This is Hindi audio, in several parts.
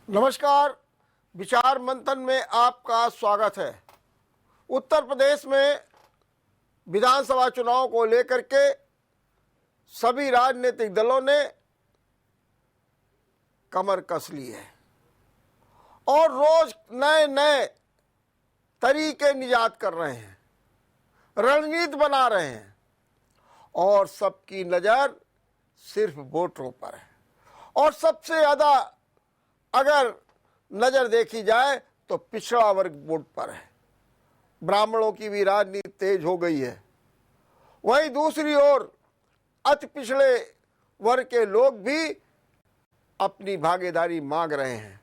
नमस्कार। विचार मंथन में आपका स्वागत है। उत्तर प्रदेश में विधानसभा चुनाव को लेकर के सभी राजनीतिक दलों ने कमर कस ली है और रोज नए नए तरीके निजात कर रहे हैं, रणनीति बना रहे हैं और सबकी नज़र सिर्फ वोटरों पर है। और सबसे ज़्यादा अगर नज़र देखी जाए तो पिछड़ा वर्ग वोट पर है। ब्राह्मणों की भी राजनीति तेज हो गई है। वहीं दूसरी ओर अति पिछड़े वर्ग के लोग भी अपनी भागीदारी मांग रहे हैं।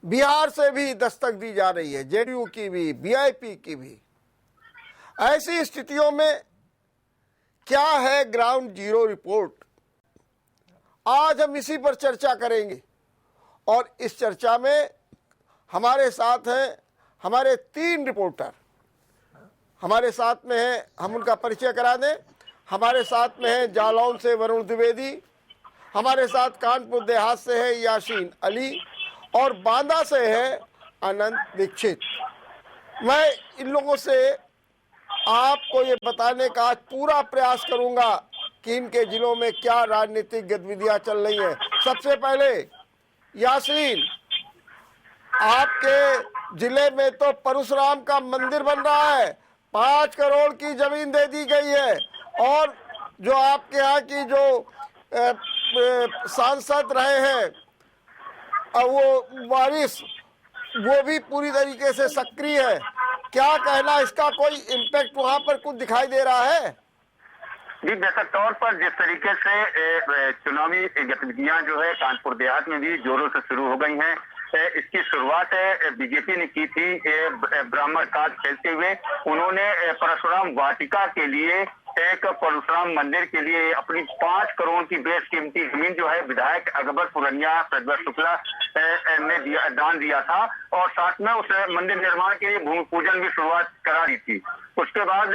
बिहार से भी दस्तक दी जा रही है, जेडीयू की भी, वीआईपी की भी। ऐसी स्थितियों में क्या है ग्राउंड जीरो रिपोर्ट, आज हम इसी पर चर्चा करेंगे। और इस चर्चा में हमारे साथ हैं हमारे 3 रिपोर्टर। हमारे साथ में हैं, हम उनका परिचय करा दें। हमारे साथ में हैं जालौन से वरुण द्विवेदी, हमारे साथ कानपुर देहात से है यासीन अली और बांदा से है अनंत दीक्षित। मैं इन लोगों से आपको ये बताने का आज पूरा प्रयास करूंगा कि इनके जिलों में क्या राजनीतिक गतिविधियां चल रही हैं। सबसे पहले यासीन, आपके जिले में तो परशुराम का मंदिर बन रहा है, 5 करोड़ की जमीन दे दी गई है और जो आपके यहाँ की जो सांसद रहे हैं वो वारिस, वो भी पूरी तरीके से सक्रिय है। क्या कहना, इसका कोई इम्पैक्ट वहाँ पर कुछ दिखाई दे रहा है? जी, बेहतर तौर पर जिस तरीके से चुनावी गतिविधियां जो है कानपुर देहात में भी जोरों से शुरू हो गई हैं। इसकी शुरुआत बीजेपी ने की थी ब्राह्मण कार्ड खेलते हुए। उन्होंने परशुराम वाटिका के लिए, एक परशुराम मंदिर के लिए अपनी 5 करोड़ की बेशकीमती जमीन जो है विधायक अकबर पुरनिया प्रज्वल शुक्ला ने दान दिया था और साथ में उस मंदिर निर्माण के लिए भूमि पूजन भी शुरुआत करा दी थी। उसके बाद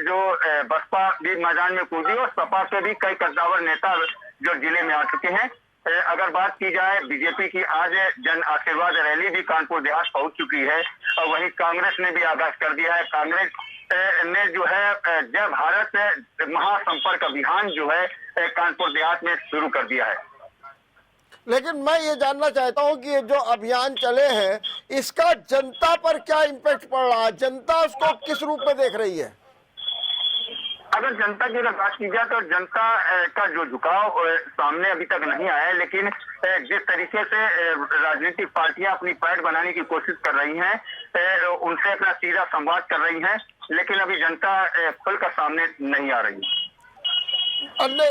जो बसपा भी मैदान में कूदी और सपा के भी कई कद्दावर नेता जो जिले में आ चुके हैं। अगर बात की जाए बीजेपी की, आज जन आशीर्वाद रैली भी कानपुर देहात पहुंच चुकी है और वहीं कांग्रेस ने भी आगाज कर दिया है। कांग्रेस ने जो है जय भारत महासंपर्क अभियान जो है कानपुर देहात में शुरू कर दिया है। लेकिन मैं ये जानना चाहता हूँ कि ये जो अभियान चले हैं इसका जनता पर क्या इम्पैक्ट पड़ रहा है, जनता उसको किस रूप में देख रही है? अगर जनता की अगर बात की जाए तो जनता का जो झुकाव सामने अभी तक नहीं आया है, लेकिन जिस तरीके से राजनीतिक पार्टियां अपनी पैठ बनाने की कोशिश कर रही हैं, उनसे अपना सीधा संवाद कर रही हैं, लेकिन अभी जनता खुलकर सामने नहीं आ रही।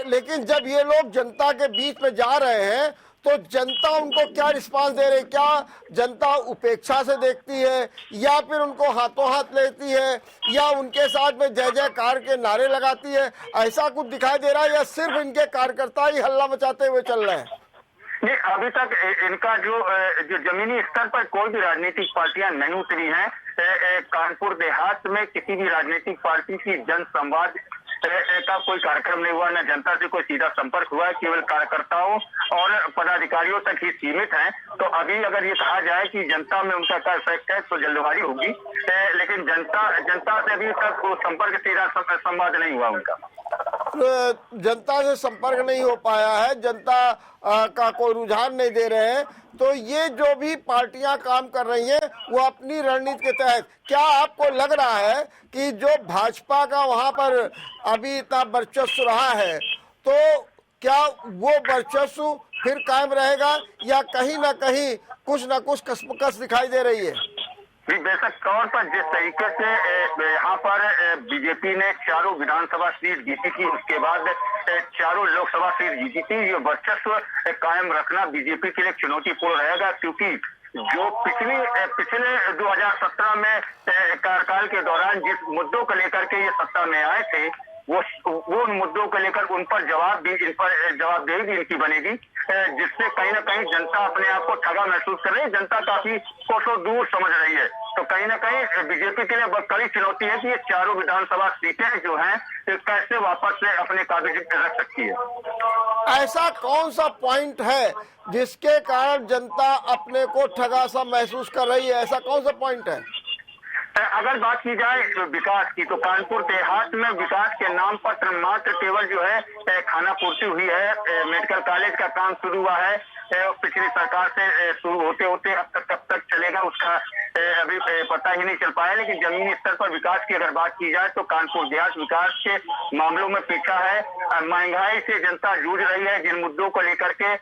लेकिन जब ये लोग जनता के बीच में जा रहे हैं तो जनता उनको क्या रिस्पांस दे रही है? क्या जनता उपेक्षा से देखती है या फिर उनको हाथों हाथ लेती है या उनके साथ में जय जयकार के नारे लगाती है? ऐसा कुछ दिखाई दे रहा है या सिर्फ इनके कार्यकर्ता ही हल्ला मचाते हुए चल रहे हैं? नहीं, अभी तक इनका जो जमीनी स्तर पर कोई भी राजनीतिक पार्टियां नहीं उतरी हैं। कानपुर देहात में किसी भी राजनीतिक पार्टी की जन संवाद का कोई कार्यक्रम नहीं हुआ, न जनता से कोई सीधा संपर्क हुआ है, केवल कार्यकर्ताओं और पदाधिकारियों तक ही सीमित है। तो अभी अगर ये कहा जाए कि जनता में उनका क्या इफेक्ट है तो जल्दबाजी होगी, लेकिन जनता से अभी तक संपर्क, सीधा संवाद नहीं हुआ उनका। जनता से संपर्क नहीं हो पाया है, जनता का कोई रुझान नहीं दे रहे हैं। तो ये जो भी पार्टियां काम कर रही हैं वो अपनी रणनीति के तहत, क्या आपको लग रहा है कि जो भाजपा का वहां पर अभी इतना वर्चस्व रहा है तो क्या वो वर्चस्व फिर कायम रहेगा या कहीं ना कहीं कुछ न कुछ कसमकस दिखाई दे रही है? बेशक तौर पर जिस तरीके से यहाँ पर बीजेपी ने 4 विधानसभा सीट जीती थी, उसके बाद 4 लोकसभा सीट जीती थी, ये वर्चस्व कायम रखना बीजेपी के लिए चुनौतीपूर्ण रहेगा, क्योंकि जो पिछले 2017 में कार्यकाल के दौरान जिस मुद्दों को लेकर के ये सत्ता में आए थे, वो मुद्दों को लेकर उन पर जवाबदेही भी इनकी बनेगी, जिससे कहीं ना कहीं जनता अपने आप को ठगा महसूस कर रही है। जनता काफी कोसों दूर समझ रही है। तो कहीं ना कहीं बीजेपी के लिए बहुत कड़ी चुनौती है कि ये चारों विधानसभा सीटें जो हैं कैसे वापस से अपने काबिज रख सकती है। ऐसा कौन सा पॉइंट है जिसके कारण जनता अपने को ठगा सा महसूस कर रही है? ऐसा कौन सा पॉइंट है? अगर बात की जाए विकास की, तो कानपुर देहात में विकास के नाम पर मात्र केवल जो है खाना पूर्ति हुई है। मेडिकल कॉलेज का काम शुरू हुआ है, पिछली सरकार से शुरू होते होते अब तक कब तक चलेगा उसका अभी पता ही नहीं चल पाया। लेकिन जमीनी स्तर पर विकास की अगर बात की जाए तो कानपुर देहात विकास के मामलों में पीछा है। महंगाई से जनता जूझ रही है, जिन मुद्दों को लेकर के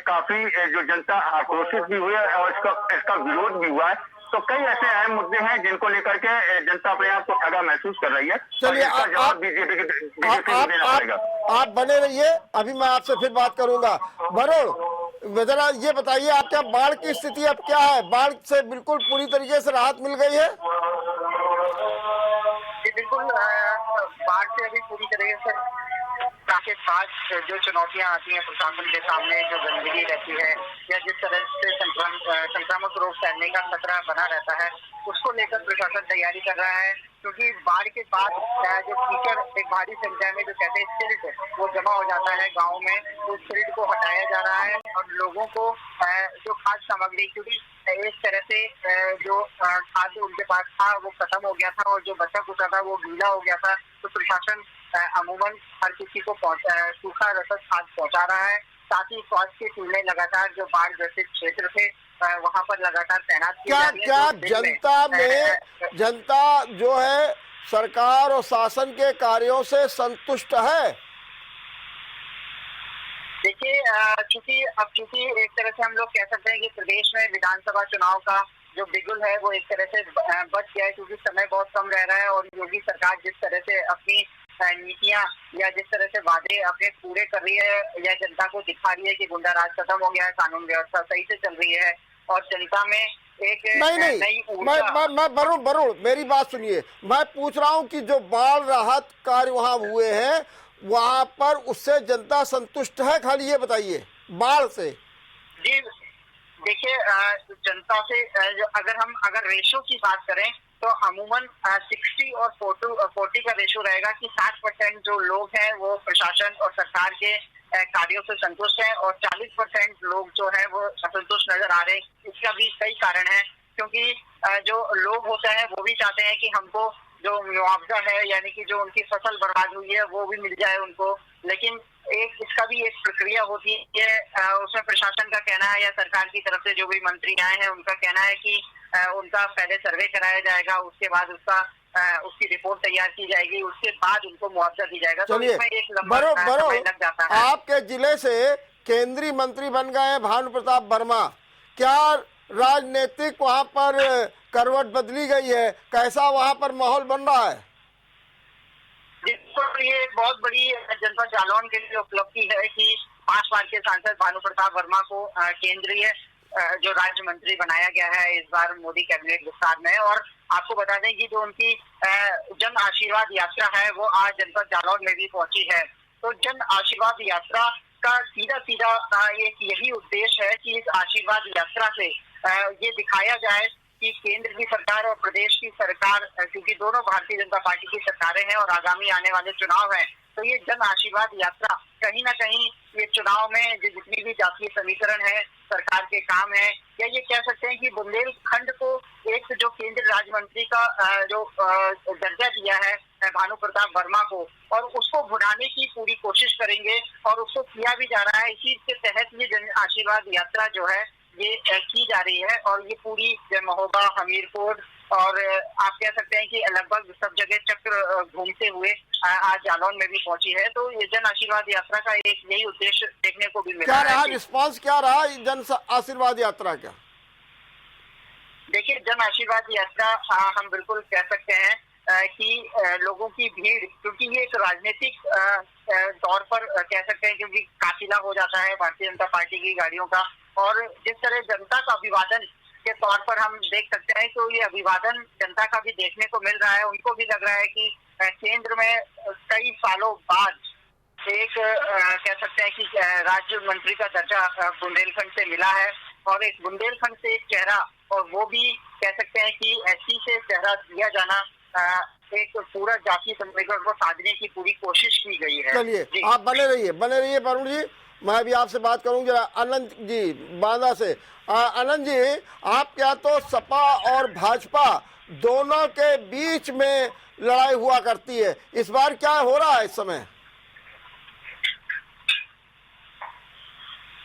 काफी जो जनता आक्रोशित भी हुई है और इसका विरोध भी हुआ है। तो कई ऐसे अहम मुद्दे हैं जिनको लेकर के जनता अपने आप को ठगा महसूस कर रही है। चलिए आप बने रहिए, अभी मैं आपसे फिर बात करूंगा। वरुण, जरा ये बताइए आप क्या बाढ़ की स्थिति अब क्या है? बाढ़ से बिल्कुल पूरी तरीके से राहत मिल गई है? बिल्कुल, बाढ़ से अभी पूरी तरीके से काफी खास जो चुनौतियां आती हैं प्रशासन के सामने, जो गंदगी रहती है या जिस तरह से संक्रामक रोग फैलने का खतरा बना रहता है, उसको लेकर प्रशासन तैयारी कर रहा है। क्योंकि बाढ़ के बाद जो कीचड़ एक भारी संख्या में जो कहते हैं सिल्ट, वो जमा हो जाता है गाँव में, तो सिल्ट को हटाया जा रहा है और लोगों को जो खाद्य सामग्री, क्योंकि एक तरह से जो खाद्य उनके पास था वो खत्म हो गया था और जो बचा कुचा था वो गीला हो गया था, तो प्रशासन अमूमन हर किसी को सूखा रसद खाद्य पहुंचा रहा है। साथ ही स्वास्थ्य की टीमें लगातार जो बाढ़ ग्रसित क्षेत्र थे वहां पर लगातार तैनात की जा रही है। क्या जनता जो है सरकार और शासन के कार्यों से संतुष्ट है? देखिए, चूंकि एक तरह से हम लोग कह सकते हैं कि प्रदेश में विधानसभा चुनाव का जो बिगुल है वो एक तरह से बच गया है, क्योंकि समय बहुत कम रह रहा है और योगी सरकार जिस तरह से अपनी नीतियां या जिस तरह से वादे अपने पूरे कर रही है या जनता को दिखा रही है कि गुंडा राज खत्म हो गया है, कानून व्यवस्था सही से चल रही है और जनता में एक नई वरुण मेरी बात सुनिए, मैं पूछ रहा हूँ कि जो बाढ़ राहत कार्य वहाँ हुए हैं वहाँ पर उससे जनता संतुष्ट है? खाली ये बताइए बाढ़ से। जी देखिए, जनता से अगर रेशो की बात करें तो अमूमन 60 और 40 का रेशो रहेगा कि 60% जो लोग हैं वो प्रशासन और सरकार के कार्यों से संतुष्ट हैं और 40% लोग जो है वो असंतुष्ट नजर आ रहे हैं। इसका भी कई कारण है, क्योंकि जो लोग होते हैं वो भी चाहते हैं कि हमको जो मुआवजा है यानी कि जो उनकी फसल बर्बाद हुई है वो भी मिल जाए उनको, लेकिन इसका भी एक प्रक्रिया होती है। उसमें प्रशासन का कहना है या सरकार की तरफ से जो भी मंत्री आए हैं उनका कहना है कि उनका पहले सर्वे कराया जाएगा, उसके बाद उसकी रिपोर्ट तैयार की जाएगी, उसके बाद उनको मुआवजा दी जाएगा। तो इसमें एक लंबा समय लग जाता है। आपके जिले से केंद्रीय मंत्री बन गए हैं भानु प्रताप वर्मा, क्या राजनीतिक वहाँ पर करवट बदली गई है? कैसा वहाँ पर माहौल बन रहा है? तो ये बहुत बड़ी जनपद जालौन के लिए उपलब्धि है कि 5 बार के सांसद भानु प्रताप वर्मा को केंद्रीय जो राज्य मंत्री बनाया गया है इस बार मोदी कैबिनेट विस्तार में। और आपको बता दें कि जो उनकी जन आशीर्वाद यात्रा है वो आज जनपद जालौन में भी पहुंची है। तो जन आशीर्वाद यात्रा का सीधा यही उद्देश्य है कि इस आशीर्वाद यात्रा से ये दिखाया जाए कि केंद्र की सरकार और प्रदेश की सरकार, क्योंकि दोनों भारतीय जनता पार्टी की सरकारें हैं और आगामी आने वाले चुनाव हैं, तो ये जन आशीर्वाद यात्रा कहीं ना कहीं ये चुनाव में जितनी भी जातीय समीकरण है, सरकार के काम है, या ये कह सकते हैं कि बुंदेलखंड को एक जो केंद्र राज्य मंत्री का जो दर्जा दिया है भानु प्रताप वर्मा को, और उसको भुनाने की पूरी कोशिश करेंगे और उसको किया भी जा रहा है। इसी के तहत ये जन आशीर्वाद यात्रा जो है ये की जा रही है और ये पूरी महोबा, हमीरपुर और आप कह सकते हैं कि लगभग सब जगह चक्र घूमते हुए आज जालौन में भी पहुंची है। तो ये जन आशीर्वाद यात्रा का एक यही उद्देश्य देखने को भी मिला है। क्या रहा रिस्पॉन्स, क्या रहा जन आशीर्वाद यात्रा का? देखिए, जन आशीर्वाद यात्रा हम बिल्कुल कह सकते हैं कि लोगों की भीड़, क्योंकि ये एक राजनीतिक तौर पर कह सकते हैं, क्योंकि काफिला हो जाता है भारतीय जनता पार्टी की गाड़ियों का, और जिस तरह जनता का अभिवादन के तौर पर हम देख सकते हैं तो ये अभिवादन जनता का भी देखने को मिल रहा है। उनको भी लग रहा है कि केंद्र में कई सालों बाद एक कह सकते हैं कि राज्य मंत्री का दर्जा बुंदेलखंड से मिला है और एक बुंदेलखंड से एक चेहरा और वो भी कह सकते हैं कि एससी से चेहरा दिया जाना एक पूरा जातीय समीकरण को साधने की पूरी कोशिश की गई है। चलिए आप बने रहिए वरुण जी, मैं भी आपसे बात करूंगा अनंत जी बांदा से। अनंत जी, आप क्या तो सपा और भाजपा दोनों के बीच में लड़ाई हुआ करती है, इस बार क्या हो रहा है इस समय?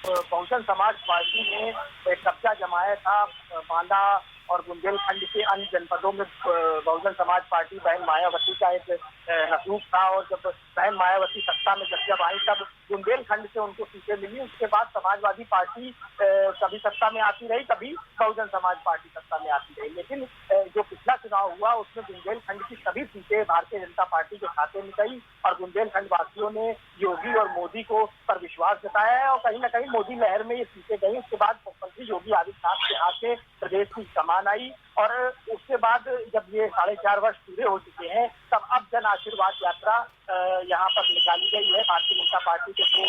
बहुजन समाज पार्टी ने कब्जा जमाया था बांदा और बुंदेलखंड के अन्य जनपदों में। बहुजन समाज पार्टी बहन मायावती का एक नसूब था, और जब बहन मायावती सत्ता में जब आई तब बुंदेलखंड से उनको सीटें मिली। उसके बाद समाजवादी पार्टी कभी सत्ता में आती रही, कभी बहुजन समाज पार्टी सत्ता में आती रही, लेकिन जो पिछला चुनाव हुआ उसमें बुंदेलखंड की सभी सीटें भारतीय जनता पार्टी के खाते में गई और बुंदेलखंड वासियों ने योगी और मोदी को पर विश्वास जताया है और कहीं ना कहीं मोदी लहर में ये सीटें गई। उसके बाद मुख्यमंत्री योगी आदित्यनाथ के हाथ से प्रदेश की कमान आई और उसके बाद जब ये 4.5 वर्ष पूरे हो चुके हैं तब अब जन आशीर्वाद यात्रा यहाँ पर निकाली गई है। भारतीय जनता पार्टी के जो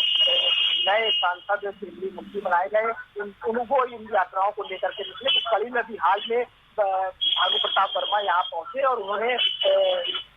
नए सांसद केंद्रीय मंत्री बनाए गए उनको इन यात्राओं को लेकर के निकले। इस कड़ी में भी हाल में भानु प्रताप वर्मा यहाँ पहुंचे और उन्होंने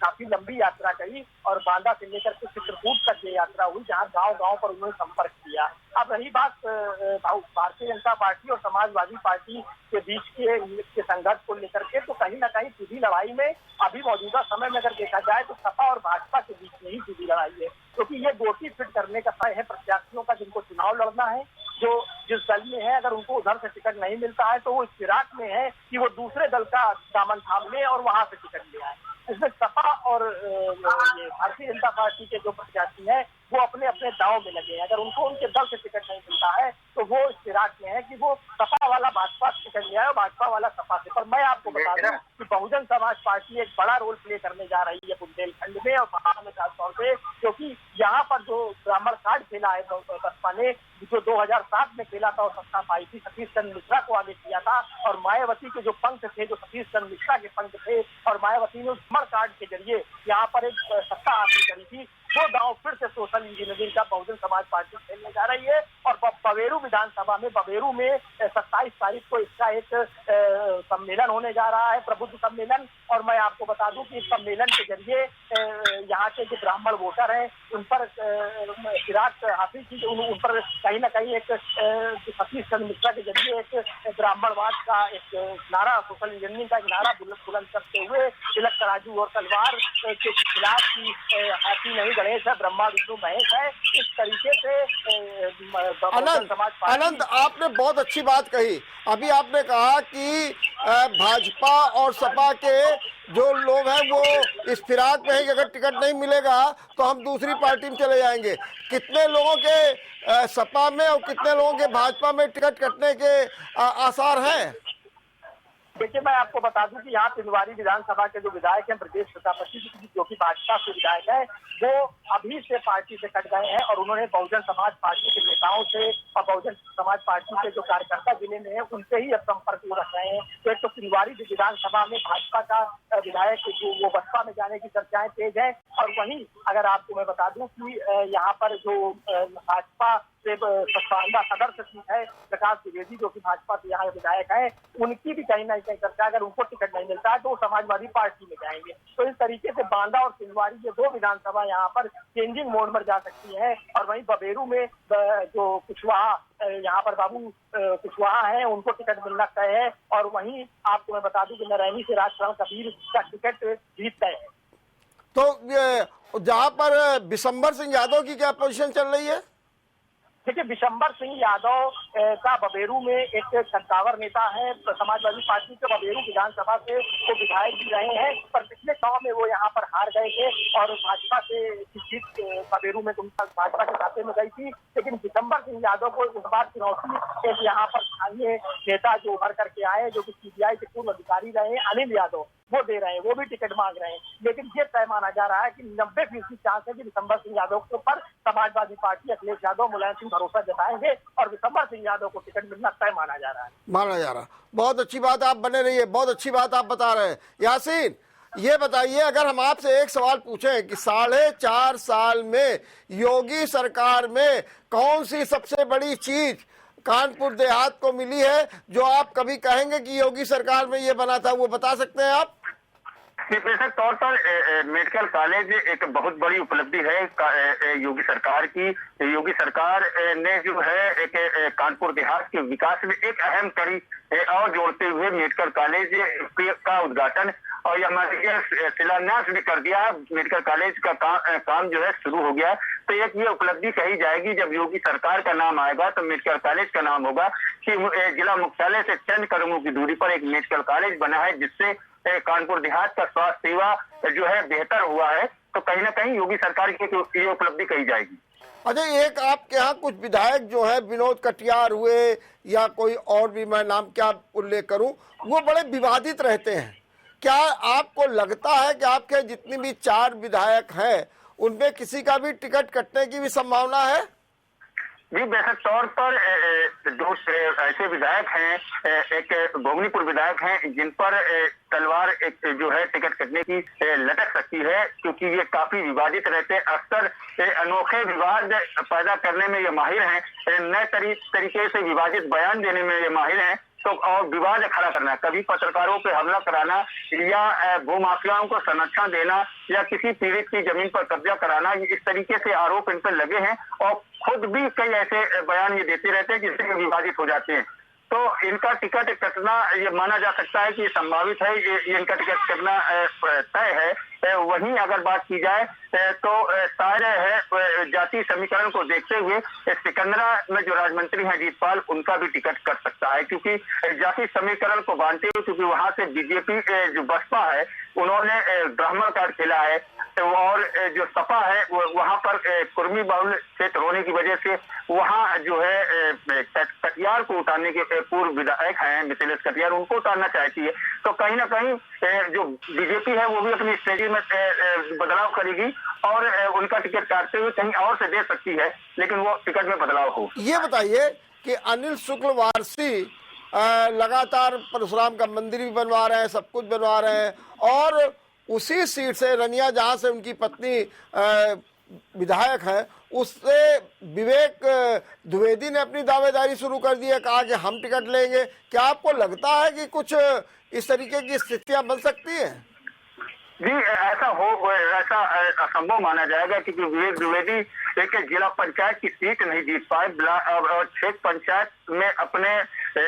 काफी लंबी यात्रा करी और बांदा से लेकर के चित्रकूट तक ये यात्रा हुई, जहाँ गांव-गांव पर उन्होंने संपर्क किया। अब रही बात भारतीय जनता पार्टी और समाजवादी पार्टी के बीच के संघर्ष को लेकर के, तो कहीं ना कहीं सीधी लड़ाई में अभी मौजूदा समय में अगर देखा जाए तो सपा और भाजपा के बीच में ही सीधी लड़ाई है, क्योंकि ये गोटी फिट करने का समय है प्रत्याशियों का जिनको चुनाव लड़ना है। जो जिस दल में है अगर उनको उधर से टिकट नहीं मिलता है तो वो इस फिराक में है कि वो दूसरे दल का दामन थाम ले और वहां से टिकट ले आए। इसमें सपा और ये भारतीय जनता पार्टी के जो प्रत्याशी हैं वो अपने अपने दांव में लगे हैं। अगर उनको उनके दल से टिकट नहीं मिलता है तो वो इस फिराक में है कि वो सपा वाला भाजपा से टिकट ले आए और भाजपा वाला सपा से। पर मैं आपको बता दूं कि बहुजन समाज पार्टी एक बड़ा रोल प्ले करने जा रही है बुंदेलखंड में और महाराष्ट्र में खासतौर पे, क्योंकि यहाँ पर जो ब्राह्मण कार्ड खेला है बसपा ने, जो 2007 में खेला था और सत्ता पाई थी, सतीश चंद्र मिश्रा को आगे किया था और मायावती के जो पंख थे, जो सतीश चंद्र मिश्रा के पंख थे और मायावती ने उस ब्राह्मण कार्ड के जरिए यहाँ पर एक सत्ता हासिल करी थी, वो दांव फिर से सोशल इंजीनियरिंग का बहुजन समाज पार्टी खेलने जा रही है। और बबेरू विधानसभा में बबेरू में 27 तारीख को इसका एक सम्मेलन होने जा रहा है, प्रबुद्ध सम्मेलन। और मैं आपको बता दूं कि इस सम्मेलन के जरिए यहाँ के जो ब्राह्मण वोटर हैं उन पर फिराक हासिल की, उन पर कहीं ना कहीं एक सतीश चंद्र मिश्रा के जरिए एक ब्राह्मणवाद का एक नारा, सोशल इंजीनियरिंग का एक नारा बुलंद करते हुए तिलक तराजू और तलवार के खिलाफ की हाथी नहीं गणेश है, ब्रह्मा विष्णु महेश है, इस तरीके से अनंत आपने बहुत अच्छी बात कही। अभी आपने कहा कि भाजपा और सपा के जो लोग हैं वो इस फिराक में है कि अगर टिकट नहीं मिलेगा तो हम दूसरी पार्टी में चले जाएंगे। कितने लोगों के सपा में और कितने लोगों के भाजपा में टिकट कटने के आसार हैं? देखिए, मैं आपको बता दूं कि यहाँ तिलवारी विधानसभा के जो विधायक हैं ब्रजेश प्रजापति जो कि भाजपा के विधायक हैं, वो अभी से पार्टी से कट गए हैं और उन्होंने बहुजन समाज पार्टी के नेताओं से और बहुजन समाज पार्टी के जो कार्यकर्ता जिले में है उनसे ही अब संपर्क वो रख रहे हैं। तो एक तो तिलवारी विधानसभा में भाजपा का विधायक जो वो बसपा में जाने की चर्चाएं तेज है, और वहीं अगर आपको मैं बता दूं कि यहाँ पर जो भाजपा से सदर से सीट है प्रकाश द्विवेदी जो कि भाजपा के यहाँ विधायक है, उनकी भी कहीं ना कहीं चर्चा, अगर उनको टिकट नहीं मिलता है तो वो समाजवादी पार्टी में जाएंगे। तो इस तरीके से बांदा और तिलवारी ये दो विधानसभा यहाँ पर चेंजिंग मोड में जा सकती है। और वहीं बबेरू में जो कुशवाहा यहाँ पर बाबू कुशवाहा है उनको टिकट मिलना तय है। और वहीं आपको मैं बता दूं कि नारायणी से राजशरण कबीर का टिकट जीत तय है। तो जहाँ पर बिशंबर सिंह यादव की क्या पोजीशन चल रही है? देखिए, बिशंबर सिंह यादव का बबेरू में एक कद्दावर नेता है समाजवादी पार्टी के, बबेरू विधानसभा से वो विधायक भी रहे हैं, पर पिछले चुनाव में वो यहाँ पर हार गए थे और भाजपा से जीत बबेरू में भाजपा के खाते में गई थी। लेकिन बिशंबर सिंह यादव को इस बार चुनौती एक यहाँ पर स्थानीय नेता जो उभर करके आए, जो कि सीबीआई के पूर्व अधिकारी रहे अनिल यादव, वो दे रहे हैं, वो भी टिकट मांग रहे हैं। लेकिन ये तय माना जा रहा है कि 90% चांस है कि बिशंबर सिंह यादव के ऊपर समाजवादी पार्टी अखिलेश यादव मुलायम सिंह भरोसा जताएंगे और बिशंबर सिंह यादव को टिकट मिलना तय माना जा रहा है। बहुत अच्छी बात, आप बने रहिए, बहुत अच्छी बात आप बता रहे हैं। यासीन, ये बताइए, अगर हम आपसे एक सवाल पूछें कि 4.5 साल में योगी सरकार में कौन सी सबसे बड़ी चीज कानपुर देहात को मिली है, जो आप कभी कहेंगे कि योगी सरकार में ये बना था, वो बता सकते हैं आप? बेशक तौर पर मेडिकल कॉलेज एक बहुत बड़ी उपलब्धि है योगी सरकार की। योगी सरकार ने जो है एक कानपुर देहात के विकास में एक अहम कड़ी और जोड़ते हुए मेडिकल कॉलेज का उद्घाटन और यह शिलान्यास भी कर दिया। मेडिकल कॉलेज का काम जो है शुरू हो गया। तो एक ये उपलब्धि कही जाएगी, जब योगी सरकार का नाम आएगा तो मेडिकल कॉलेज का नाम होगा कि जिला मुख्यालय से चंद कदमों की दूरी पर एक मेडिकल कॉलेज बना है, जिससे कानपुर देहात का स्वास्थ्य सेवा जो है बेहतर हुआ है। तो कहीं ना कहीं योगी सरकार की ये उपलब्धि कही जाएगी। अच्छा, एक आपके यहाँ कुछ विधायक जो है विनोद कटियार हुए या कोई और भी, मैं नाम क्या उल्लेख करूं, वो बड़े विवादित रहते हैं। क्या आपको लगता है कि आपके जितनी भी 4 विधायक हैं उनमें किसी का भी टिकट कटने की भी संभावना है? जी, बेशक तौर पर 2 ऐसे विधायक हैं, एक भोगनीपुर विधायक हैं जिन पर तलवार एक जो है टिकट कटने की लटक सकती है, क्योंकि ये काफी विवादित रहते हैं। अक्सर अनोखे विवाद पैदा करने में ये माहिर हैं, नए तरीके से विवादित बयान देने में ये माहिर हैं। तो और विवाद खड़ा करना, कभी पत्रकारों पे हमला कराना या भूमाफियाओं को संरक्षण देना या किसी पीड़ित की जमीन पर कब्जा कराना, इस तरीके से आरोप इन पर लगे हैं और खुद भी कई ऐसे बयान ये देते रहते हैं जिससे विवादित हो जाते हैं। तो इनका टिकट कटना ये माना जा सकता है कि संभावित है, ये इनका टिकट कटना तय है। वहीं अगर बात की जाए तो शायद है जाति समीकरण को देखते हुए सिकंदरा में जो राज्यमंत्री हैं अजीत, उनका भी टिकट कट सकता है, क्योंकि जाति समीकरण को बांधते हुए, क्योंकि वहां से बीजेपी जो बसपा है उन्होंने ब्राह्मण कार्ड खेला है और जो सपा है वहां पर कुर्मी बाहुल क्षेत्र होने की वजह से वहां जो है कटियार को उतारने के पूर्व विधायक हैं मिथिलेश कटियार, उनको उतारना चाहती है। तो कहीं ना कहीं जो बीजेपी है वो भी अपनी स्ट्रेटजी में बदलाव करेगी और उनका टिकट काटते हुए कहीं और से दे सकती है, लेकिन वो टिकट में बदलाव हो। ये बताइए कि अनिल शुक्ल वारसी लगातार परशुराम का मंदिर भी बनवा रहे हैं, सब कुछ बनवा रहे हैं, और उसी सीट से रनिया, जहां से उनकी पत्नी विधायक है, उससे विवेक द्विवेदी ने अपनी दावेदारी शुरू कर दी है, कहा कि हम टिकट लेंगे। क्या आपको लगता है कि कुछ इस तरीके की स्थितियां बन सकती है? जी, ऐसा असंभव माना जाएगा, क्योंकि विवेक द्विवेदी एक जिला पंचायत की सीट नहीं जीत पाए और क्षेत्र पंचायत में अपने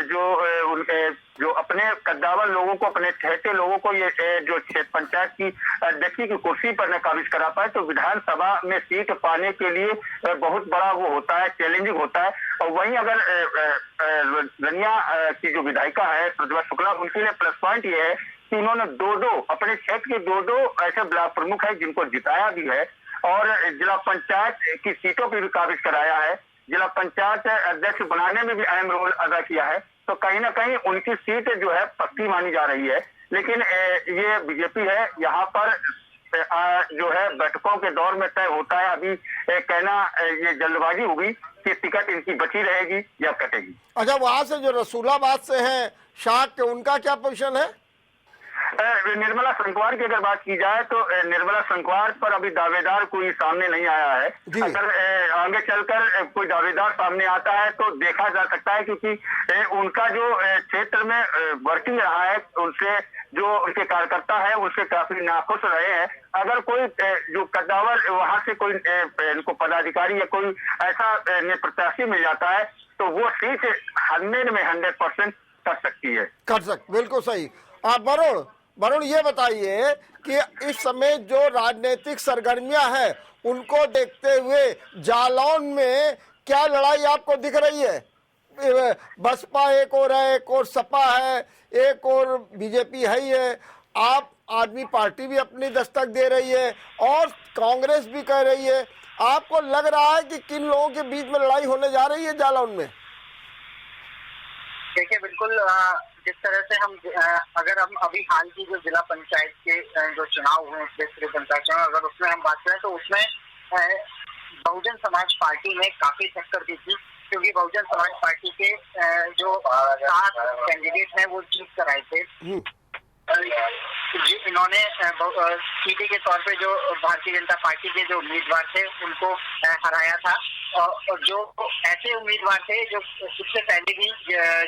जो अपने कद्दावर लोगों को, अपने ठहते लोगों को ये जो क्षेत्र पंचायत की अध्यक्षी की कुर्सी पर न काबिज करा पाए, तो विधानसभा में सीट पाने के लिए बहुत बड़ा वो होता है, चैलेंजिंग होता है। और वहीं अगर रनिया की जो विधायिका है प्रतिभा शुक्ला, उनके लिए प्लस पॉइंट ये है कि उन्होंने 2 अपने क्षेत्र के 2 ऐसे ब्लॉक प्रमुख है जिनको जिताया भी है और जिला पंचायत की सीटों पर भी काबिज कराया है, जिला पंचायत अध्यक्ष बनाने में भी अहम रोल अदा किया है। तो कहीं ना कहीं उनकी सीट जो है पक्की मानी जा रही है। लेकिन ये बीजेपी है, यहाँ पर जो है बैठकों के दौर में तय होता है। अभी कहना ये जल्दबाजी होगी कि टिकट इनकी बची रहेगी या कटेगी। अच्छा, वहां से जो रसूलाबाद से हैं शाह के, उनका क्या पोजीशन है? निर्मला संकवार की अगर बात की जाए तो निर्मला संकवार पर अभी दावेदार कोई सामने नहीं आया है। अगर आगे चलकर कोई दावेदार सामने आता है तो देखा जा सकता है, क्योंकि उनका जो क्षेत्र में वर्किंग रहा है, उनसे जो उनके कार्यकर्ता है उनसे काफी नाखुश रहे हैं। अगर कोई जो कद्दावर वहां से कोई इनको पदाधिकारी या कोई ऐसा प्रत्याशी मिल जाता है तो वो सीट 100% कर सकती है। बिल्कुल सही। आप वरुण ये बताइए कि इस समय जो राजनीतिक सरगर्मियां हैं उनको देखते हुए जालौन में क्या लड़ाई आपको दिख रही है? बसपा एक और है, एक और सपा है, एक और बीजेपी है ही है, आप आदमी पार्टी भी अपनी दस्तक दे रही है और कांग्रेस भी कह रही है। आपको लग रहा है कि किन लोगों के बीच में लड़ाई होने जा रही है जालौन में? देखिए, बिल्कुल जिस तरह से अगर हम अभी हाल की जो जिला पंचायत के जो चुनाव हुए, क्षेत्रीय पंचायत चुनाव, अगर उसमें हम बात करें तो उसमें बहुजन समाज पार्टी ने काफी टक्कर दी थी, क्योंकि बहुजन समाज पार्टी के जो 7 कैंडिडेट हैं वो जीत कर आए थे। इन्होंने सीधे के तौर पे जो भारतीय जनता पार्टी के जो उम्मीदवार थे उनको हराया था, और जो ऐसे उम्मीदवार थे जो इससे पहले भी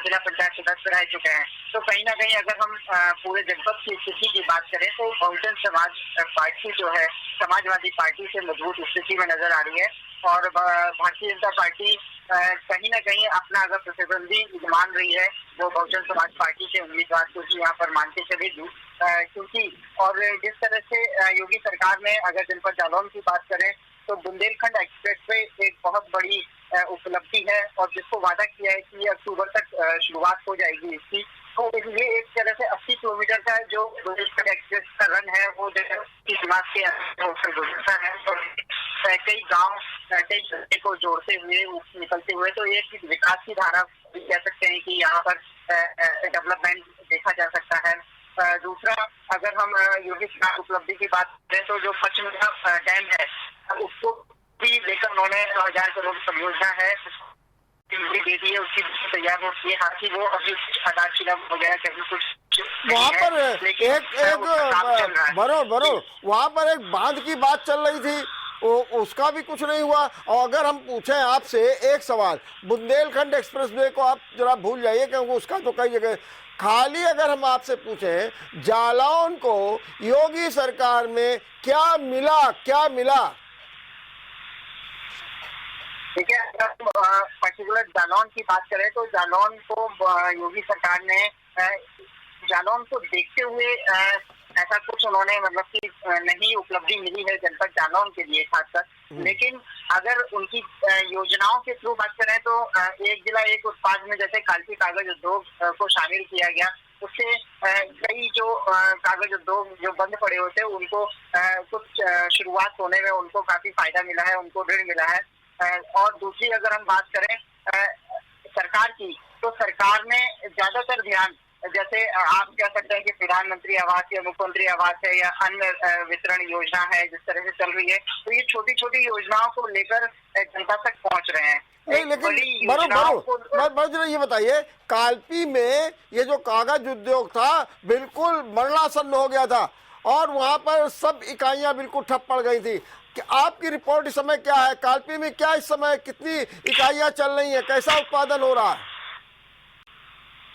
जिला पंचायत सदस्य रह चुके हैं। तो कहीं ना कहीं अगर हम पूरे जनपद की स्थिति की बात करें तो बहुजन समाज पार्टी जो है समाजवादी पार्टी से मजबूत स्थिति में नजर आ रही है, और भारतीय जनता पार्टी कहीं ना कहीं अपना अगर प्रतिद्वंदी मान रही है वो बहुजन समाज पार्टी के उम्मीदवार को ही यहाँ पर मान के चलेगी, क्योंकि और जिस तरह से योगी सरकार ने अगर जनपद जालौन की बात करें तो बुंदेलखंड एक्सप्रेस वे एक बहुत बड़ी उपलब्धि है, और जिसको वादा किया है कि अक्टूबर तक शुरुआत हो जाएगी इसकी। तो ये एक तरह से 80 किलोमीटर का जो बुंदेलखंड एक्सप्रेस का रन है वो दिमाग के अंदर गुजरता है, और कई गाँव कई जिले को जोड़ते हुए निकलते हुए, तो एक विकास की धारा भी कह सकते हैं कि यहाँ पर डेवलपमेंट देखा जा सकता है। दूसरा, अगर हम योगी सरकार उपलब्धि की बात करें तो जो पचमेड़ा डैम है उसको भी लेकर उन्होंने 1000 करोड़ परियोजना है दे दी है, उसकी तैयार हो रही है। हालांकि वो अभी आधारशिला वगैरह कहीं कुछ वहाँ पर एक बरो वहाँ पर एक बांध की बात चल रही थी, उसका भी कुछ नहीं हुआ। और अगर हम पूछें आपसे एक सवाल, बुंदेलखंड एक्सप्रेसवे को आप जरा भूल जाइए क्योंकि उसका तो कई जगह खाली, अगर हम आपसे पूछें जालौन को योगी सरकार में क्या मिला? ठीक है, अगर पर्टिकुलर जालौन की बात करें तो जालौन को योगी सरकार ने जालौन को देखते हुए ऐसा कुछ उन्होंने मतलब कि नहीं उपलब्धि मिली है जनपद जालौन के लिए खासकर। लेकिन अगर उनकी योजनाओं के थ्रू बात करें तो एक जिला एक उत्पाद में जैसे काल्पी कागज उद्योग को शामिल किया गया, उससे कई जो कागज उद्योग जो बंद पड़े होते हैं उनको कुछ शुरुआत होने में उनको काफी फायदा मिला है, उनको ऋण मिला है। और दूसरी अगर हम बात करें सरकार की, तो सरकार ने ज्यादातर ध्यान, जैसे आप कह सकते हैं कि प्रधानमंत्री आवास या मुख्यमंत्री आवास है या अन्य वितरण योजना है जिस तरह से चल रही है, तो ये छोटी छोटी योजनाओं को लेकर जनता तक पहुंच रहे हैं। नहीं, लेकिन बरो ये बताइए, काल्पी में ये जो कागज उद्योग था बिल्कुल मरणासन्न हो गया था और वहां पर सब इकाइयां बिल्कुल ठप पड़ गई थी। कि आपकी रिपोर्ट इस समय क्या है? काल्पी में क्या इस समय कितनी इकाइयां चल रही हैं, कैसा उत्पादन हो रहा है?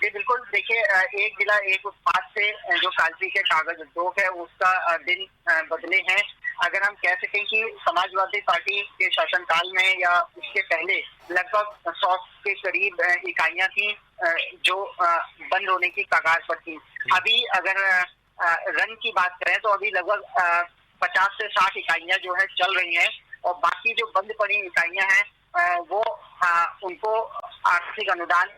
जी बिल्कुल, देखिए एक जिला एक उत्पाद से जो काल्पी के कागज उद्योग है उसका दिन बदले हैं। अगर हम कह सकें कि समाजवादी पार्टी के शासनकाल में या उसके पहले लगभग 100 के करीब इकाइयां थी जो बंद होने की कगार पर थी। अभी अगर रन की बात करें तो अभी लगभग 50 से 60 इकाइयां जो है चल रही हैं, और बाकी जो बंद पड़ी इकाइयां हैं वो उनको आर्थिक अनुदान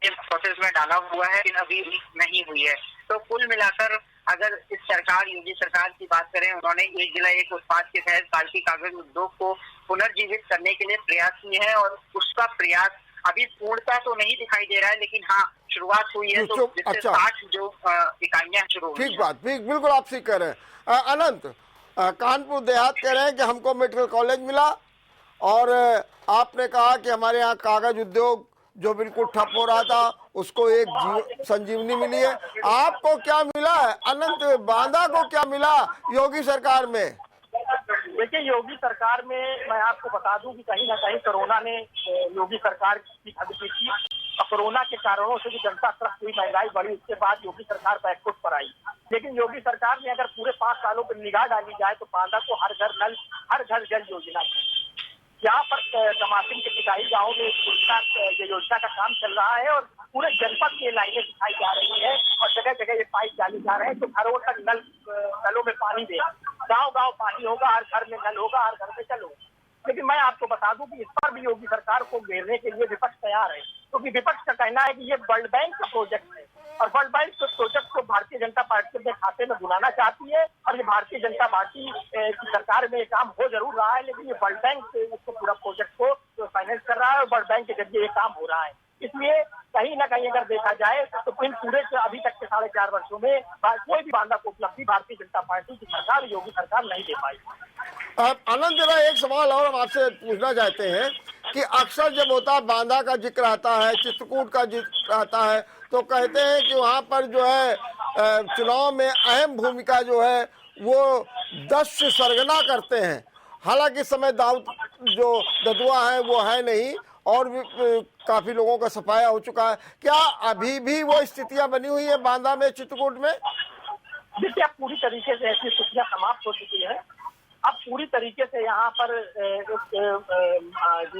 प्रोसेस में डाला हुआ है लेकिन अभी नहीं हुई है। तो कुल मिलाकर अगर इस सरकार योगी सरकार की बात करें, उन्होंने एक जिला एक उत्पाद के तहत काल्पी कागज उद्योग को पुनर्जीवित करने के लिए प्रयास किए हैं, और उसका प्रयास अभी पूर्णता तो नहीं दिखाई दे रहा है, लेकिन हाँ शुरुआत हुई है। तो जिससे 60 जो इकाइयां शुरू हुई। ठीक बात, बिल्कुल आप ठीक कह रहे हैं। अनंत, कानपुर देहात कह रहे हैं कि हमको मेडिकल कॉलेज मिला, और आपने कहा कि हमारे यहाँ कागज उद्योग जो बिल्कुल ठप हो रहा था उसको एक संजीवनी मिली है। आपको क्या मिला है अनंत? बांदा को क्या मिला योगी सरकार में? देखिए, योगी सरकार में मैं आपको बता दूं कि कहीं ना कहीं कोरोना ने योगी सरकार की हद की थी, और कोरोना के कारणों से भी जनता त्रस्त हुई, महंगाई बढ़ी, उसके बाद योगी सरकार बैकफुट पर आई। लेकिन योगी सरकार ने अगर पूरे 5 सालों पर निगाह डाली जाए तो बांदा को हर घर नल, हर घर जल योजना, यहाँ पर टमाटिन के पिटाई गाँव में ये योजना का काम चल रहा है, और पूरे जनपद की लाइनें दिखाई जा रही है, और जगह जगह ये पाइप डाले जा रहे हैं तो घरों तक नलों में पानी दे, गांव गांव पानी होगा, हर घर में नल होगा, हर घर में जल होगा। लेकिन मैं आपको बता दूं कि इस पर भी योगी सरकार को घेरने के लिए विपक्ष तैयार है, क्योंकि विपक्ष का कहना है कि ये वर्ल्ड बैंक का प्रोजेक्ट है, और वर्ल्ड बैंक के प्रोजेक्ट को भारतीय जनता पार्टी के खाते में बुलाना चाहती है, और ये भारतीय जनता पार्टी की सरकार में ये काम हो जरूर रहा है, लेकिन ये वर्ल्ड बैंक इसको पूरा प्रोजेक्ट को फाइनेंस कर रहा है, और वर्ल्ड बैंक के जरिए ये काम हो रहा है। इसलिए कहीं ना कहीं अगर देखा जाए तो इन पूरे अभी तक के 4.5 वर्षों में कोई भी बांदा को उपलब्धि भारतीय जनता पार्टी की सरकार, योगी सरकार नहीं दे पाई। आनंद, जरा एक सवाल और हम आपसे पूछना चाहते हैं कि अक्सर जब होता है बांदा का जिक्र आता है, चित्रकूट का जिक्र आता है, तो कहते हैं कि वहाँ पर जो है चुनाव में अहम भूमिका जो है वो दस्य सरगना करते हैं। हालांकि इस समय दाऊद जो ददुआ है वो है नहीं और भी काफी लोगों का सफाया हो चुका है। क्या अभी भी वो स्थितियां बनी हुई है बांदा में, चित्रकूट में? देखिए, अब पूरी तरीके से ऐसी स्थितियां समाप्त हो चुकी है। अब पूरी तरीके से यहाँ पर जो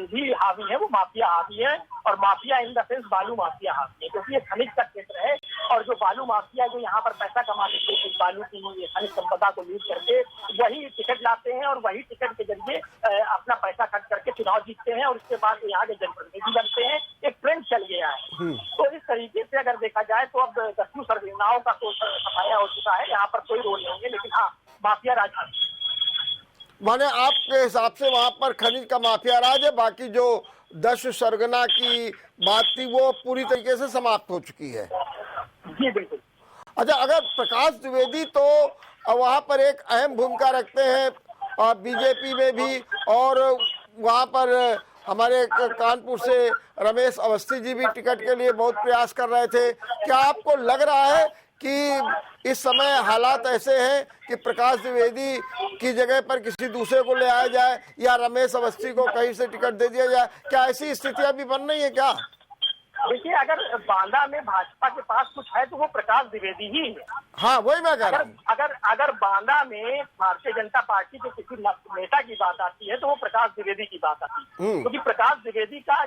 भी हावी है वो माफिया हावी है, और माफिया इन द सेंस बालू माफिया हावी है, क्योंकि ये खनिज का क्षेत्र है। और जो बालू माफिया जो यहाँ पर पैसा कमाते थे इस बालू की खनिज संपदा को लूट करके, वही टिकट लाते हैं और वही टिकट के जरिए अपना पैसा खर्च करके चुनाव जीतते हैं और उसके बाद यहाँ के जनप्रतिनिधि बनते हैं। एक ट्रेंड चल गया है। तो इस तरीके से अगर देखा जाए तो अब दस्यु सरगनाओं का तो सफाया हो चुका है, यहाँ पर कोई रोल नहीं है। लेकिन हाँ, माफिया राज माने आपके हिसाब से वहां पर खनिज का माफिया राज है, बाकी जो दस्य सरगना की बात थी वो पूरी तरीके से समाप्त हो चुकी है। जी बिल्कुल। अच्छा, अगर प्रकाश द्विवेदी तो वहां पर एक अहम भूमिका रखते हैं बीजेपी में भी, और वहां पर हमारे कानपुर से रमेश अवस्थी जी भी टिकट के लिए बहुत प्रयास कर रहे थे। क्या आपको लग रहा है कि इस समय हालात ऐसे हैं कि प्रकाश द्विवेदी की जगह पर किसी दूसरे को ले आया जाए या रमेश अवस्थी को कहीं से टिकट दे दिया जाए? क्या ऐसी स्थितियां भी बन रही है क्या? देखिए, अगर बांदा में भाजपा के पास कुछ है तो वो प्रकाश द्विवेदी ही है। हाँ, वही मैं कह रहा हूँ। अगर बांदा में भारतीय जनता पार्टी के किसी नेता की बात आती है तो वो प्रकाश द्विवेदी की बात आती है, क्योंकि प्रकाश द्विवेदी का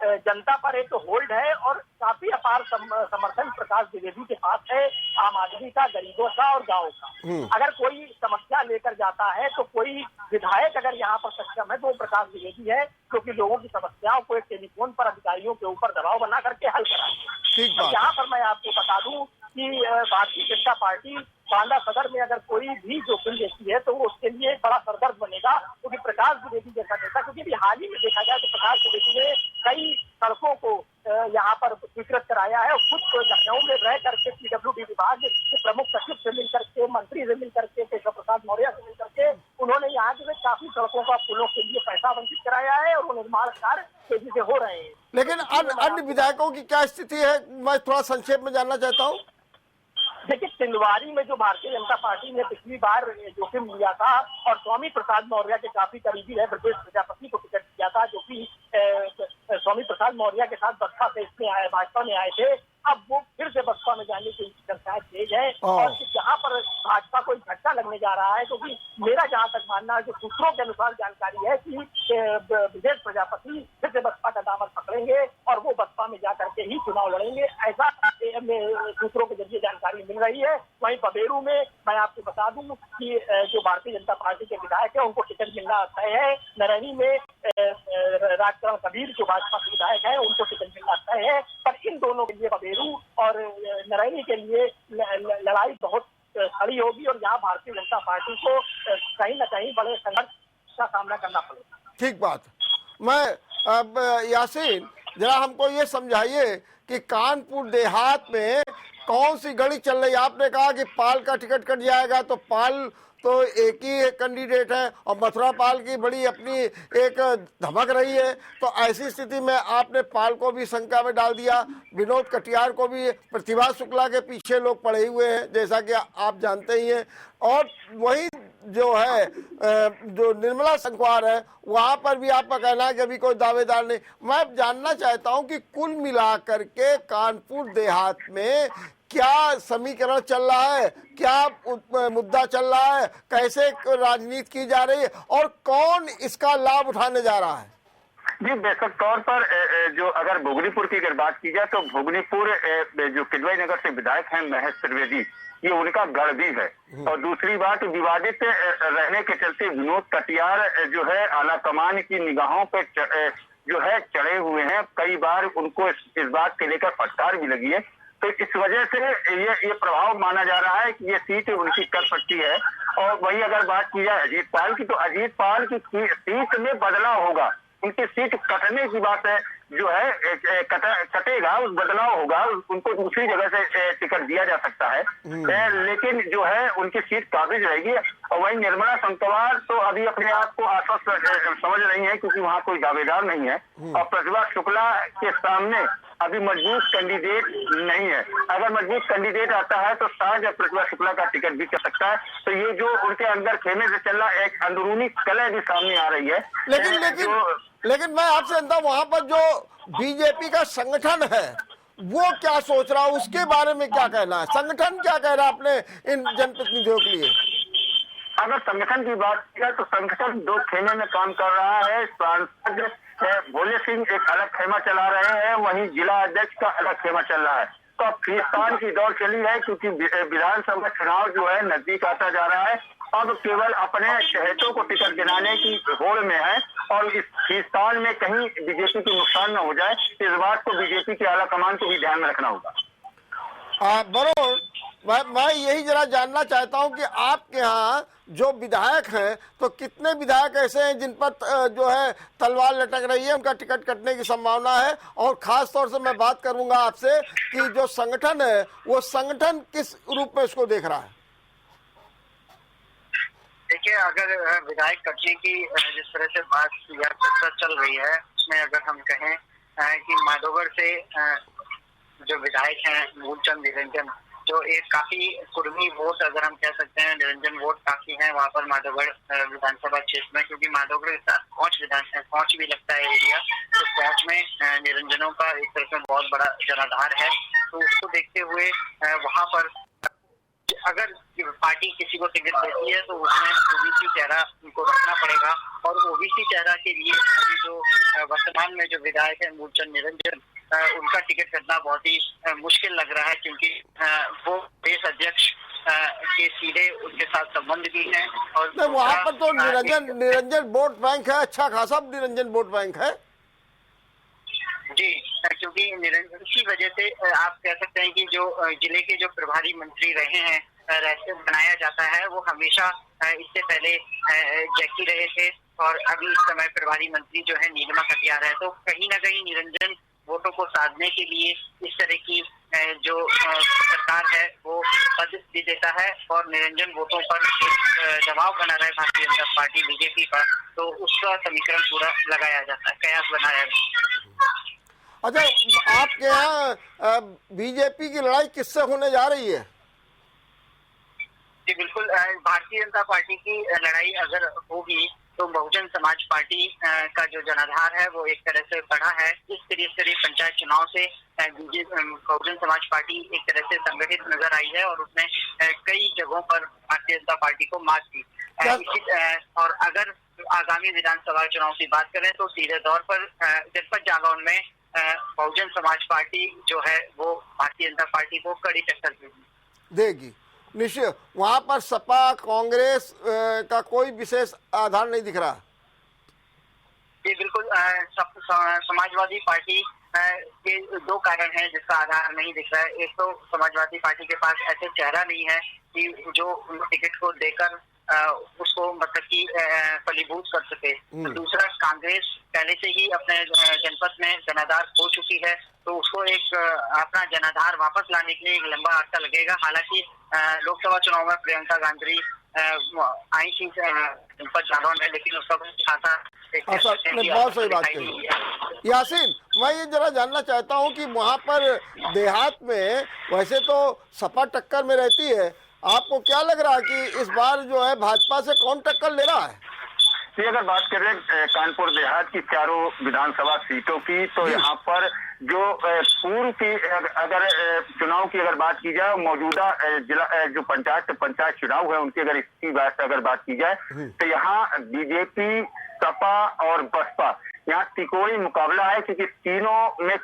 जनता पर एक होल्ड है और काफी अपार समर्थन प्रकाश द्विवेदी के पास है, आम आदमी का, गरीबों का और गाँव का। अगर कोई समस्या लेकर जाता है तो कोई विधायक अगर यहाँ पर सक्षम है तो वो प्रकाश द्विवेदी है, क्योंकि लोगों की समस्याओं को एक टेलीफोन पर अधिकारियों के ऊपर दबाव बना करके हल कराएंगे। यहाँ पर मैं आपको बता दूं कि भारतीय जनता पार्टी बांदा सदर में अगर कोई भी जोखिम लेती है तो वो उसके लिए बड़ा सरदर्द बनेगा, क्योंकि प्रकाश द्विवेदी जैसा नेता, क्योंकि अभी हाल ही में देखा जाए तो प्रकाश द्विवेदी ने कई सड़कों को यहाँ पर स्वीकृत कराया है और खुद को लखनऊ में रह करके पीडब्ल्यूडी विभाग के प्रमुख सचिव से मिलकर के, मंत्री से मिलकर के, केशव प्रसाद मौर्य से मिलकर के उन्होंने यहाँ के काफी सड़कों का पुलों के लिए पैसा आवंटित कराया है और वो निर्माण कार्य तेजी से हो रहे हैं। लेकिन अन्य विधायकों की क्या स्थिति है, मैं थोड़ा संक्षेप में जानना चाहता हूँ। देखिए, तिलवारी में जो भारतीय जनता पार्टी ने पिछली बार जोखिम लिया था और स्वामी प्रसाद मौर्य के काफी करीबी है ब्रजेश प्रजापति को टिकट दिया था, जो कि स्वामी प्रसाद मौर्य के साथ बसपा से इसमें आए, भाजपा में आए थे। अब वो फिर से बसपा में जाने की चर्चाएं तेज है और जहाँ पर भाजपा को झटका लगने जा रहा है, क्योंकि मेरा जहाँ तक मानना है, जो सूत्रों के अनुसार जानकारी है कि ब्रजेश प्रजापति फिर से बसपा का दामन पकड़ेंगे और वो बसपा में जाकर के ही चुनाव लड़ेंगे, ऐसा सूत्रों के जरिए जानकारी मिल रही है। वहीं बबेरू में मैं आपको बता दूं कि जो भारतीय जनता पार्टी के विधायक है उनको टिकट मिलना तय है। नरैनी में राजकरण कबीर जो भाजपा के विधायक है उनको टिकट मिलना तय है, पर इन दोनों के लिए बबेरू और नरैनी के लिए लड़ाई बहुत खड़ी होगी और यहाँ भारतीय जनता पार्टी को कहीं न कहीं बड़े संघर्ष का सामना करना पड़ेगा। ठीक बात। मैं अब यासीन, जरा हमको ये समझाइए कि कानपुर देहात में कौन सी गणित चल रही है? आपने कहा कि पाल का टिकट कट जाएगा, तो पाल तो एक ही कैंडिडेट है और मथुरा पाल की बड़ी अपनी एक धमक रही है, तो ऐसी स्थिति में आपने पाल को भी शंका में डाल दिया, विनोद कटियार को भी। प्रतिभा शुक्ला के पीछे लोग पड़े हुए हैं जैसा कि आप जानते ही हैं, और वही जो है जो निर्मला संखवार है वहां पर भी आपका कहना है कि अभी कोई दावेदार नहीं। मैं जानना चाहता हूं कि कुल मिलाकर के कानपुर देहात में क्या समीकरण चल रहा है, क्या मुद्दा चल रहा है, कैसे राजनीति की जा रही है और कौन इसका लाभ उठाने जा रहा है? जी, बेशक तौर पर जो अगर भोगनीपुर की अगर बात की जाए तो भोगनीपुर जो किदवई नगर से विधायक हैं महेश त्रिवेदी, ये उनका गढ़ भी है। और दूसरी बात, विवादित रहने के चलते विनोद कटियार जो है आला कमान की निगाहों पे जो है चढ़े हुए हैं। कई बार उनको इस बात के लेकर फटकार भी लगी है, तो इस वजह से ये प्रभाव माना जा रहा है कि ये सीट उनकी कट सकती है। और वही अगर बात की जाए अजीत पाल की, तो अजीत पाल की सीट में बदलाव होगा, उनकी सीट कटने की बात है, जो है कटेगा, उस बदलाव होगा, उनको दूसरी जगह से टिकट दिया जा सकता है, लेकिन जो है उनकी सीट काबिज रहेगी। और वही निर्मला संखवार तो अभी अपने आप को आश्वस्त समझ रही है, क्योंकि वहाँ कोई दावेदार नहीं है। और प्रतिभा शुक्ला के सामने अभी मजबूत कैंडिडेट नहीं है। अगर मजबूत कैंडिडेट आता है तो शायद प्रतिभा शुक्ला का टिकट भी कर सकता है। तो ये जो उनके अंदर खेमे से चल रहा एक अंदरूनी कलह भी सामने आ रही है। लेकिन मैं आपसे जानता हूं, वहां पर जो बीजेपी का संगठन है वो क्या सोच रहा है, उसके बारे में क्या कहना है? संगठन क्या कह रहा है अपने इन जनप्रतिनिधियों के लिए? अगर संगठन की बात किया तो संगठन दो खेमे में काम कर रहा है। सांसद भोले सिंह एक अलग खेमा चला रहे हैं, वहीं जिला अध्यक्ष का अलग खेमा चल रहा है। तो अब खींचतान की दौड़ चली है, क्योंकि विधानसभा चुनाव जो है नजदीक आता जा रहा है। अब केवल अपने चहेतों को टिकट दिलाने की होड़ में है और इस खींचतान में कहीं बीजेपी को नुकसान न हो जाए, इस बात को बीजेपी के आला कमान को भी ध्यान में रखना होगा। वरुण, मैं यही जरा जानना चाहता हूं कि आपके यहाँ जो विधायक हैं, तो कितने विधायक ऐसे हैं जिन पर जो है तलवार लटक रही है, उनका टिकट कटने की संभावना है? और खास तौर से मैं बात करूंगा आपसे कि जो संगठन है वो संगठन किस रूप में इसको देख रहा है? देखिए, अगर विधायक कटने की जिस तरह से बात या चर्चा चल रही है, उसमें अगर हम कहें कि माधोगढ़ से जो विधायक हैं मूलचंद निरंजन, जो एक काफी कुर्मी वोट अगर हम कह सकते हैं, निरंजन वोट काफी है वहाँ पर माधोगढ़ विधानसभा क्षेत्र में, क्योंकि माधोगढ़ के साथ पहुंच भी लगता है एरिया, तो पहुंच में निरंजनों का एक तरह से बहुत बड़ा जनाधार है। तो उसको देखते हुए वहाँ पर अगर पार्टी किसी को टिकट देती है तो उसमें ओबीसी चेहरा उनको रखना पड़ेगा, और ओबीसी चेहरा के लिए अभी जो वर्तमान में जो विधायक है मूलचंद निरंजन, उनका टिकट करना बहुत ही मुश्किल लग रहा है, क्योंकि वो देश अध्यक्ष के सीधे उनके साथ संबंध भी हैं। और वहाँ पर तो निरंजन वोट बैंक है, अच्छा खासा निरंजन वोट बैंक है जी, क्योंकि निरंजन की वजह से आप कह सकते हैं कि जो जिले के जो प्रभारी मंत्री रहे हैं, रहते बनाया जाता है, वो हमेशा इससे पहले जैकी रहे थे और अभी इस समय प्रभारी मंत्री जो है नीलिमा कटियार है। तो कहीं ना कहीं निरंजन वोटों को साधने के लिए इस तरह की जो सरकार है वो पद भी देता है, और निरंजन वोटों पर एक दबाव बना रहा है भारतीय जनता पार्टी बीजेपी का, तो उसका समीकरण पूरा लगाया जाता है, कयास बनाया जाता है। अच्छा, आपके यहाँ बीजेपी की लड़ाई किससे होने जा रही है? जी बिल्कुल, भारतीय जनता पार्टी की लड़ाई अगर होगी तो बहुजन समाज पार्टी का जो जनाधार है वो एक तरह से बढ़ा है। इस त्रिस्तरीय पंचायत चुनाव से बहुजन समाज पार्टी एक तरह से संगठित नजर आई है और उसने कई जगहों पर भारतीय जनता पार्टी को मात दी। और अगर आगामी विधानसभा चुनाव की बात करें तो सीधे तौर पर जनपद जालौन में बहुजन समाज पार्टी जो है वो भारतीय जनता पार्टी को कड़ी टक्कर देगी। निश्चय वहां पर सपा कांग्रेस का कोई विशेष आधार नहीं दिख रहा। जी बिल्कुल, समाजवादी पार्टी के दो कारण हैं जिसका आधार नहीं दिख रहा है। एक तो समाजवादी पार्टी के पास ऐसे चेहरा नहीं है कि जो टिकट को देकर उसको मतलब कि फलीभूत कर सके। तो दूसरा, कांग्रेस पहले से ही अपने जनपद में जनाधार खो चुकी है, तो उसको एक अपना जनाधार वापस लाने के लिए एक लंबा अरसा लगेगा। हालांकि लोकसभा चुनाव में प्रियंका गांधी आई थी जनपद जालौन में, लेकिन उसका कुछ खाता बहुत सही बात कही। यासीन, मैं ये जरा जानना चाहता हूँ कि वहाँ पर देहात में वैसे तो सपा टक्कर में रहती है, आपको क्या लग रहा है कि इस बार जो है भाजपा से कौन टक्कर ले रहा है? ये अगर बात करें कानपुर देहात की चारों विधानसभा सीटों की, तो यहाँ पर जो पूर्व की अगर चुनाव की अगर बात की जाए, मौजूदा जिला जो पंचायत चुनाव है उनकी अगर इसकी बात की जाए तो यहाँ बीजेपी, सपा और बसपा यहाँ तिकोड़ी मुकाबला है, क्योंकि तीनों में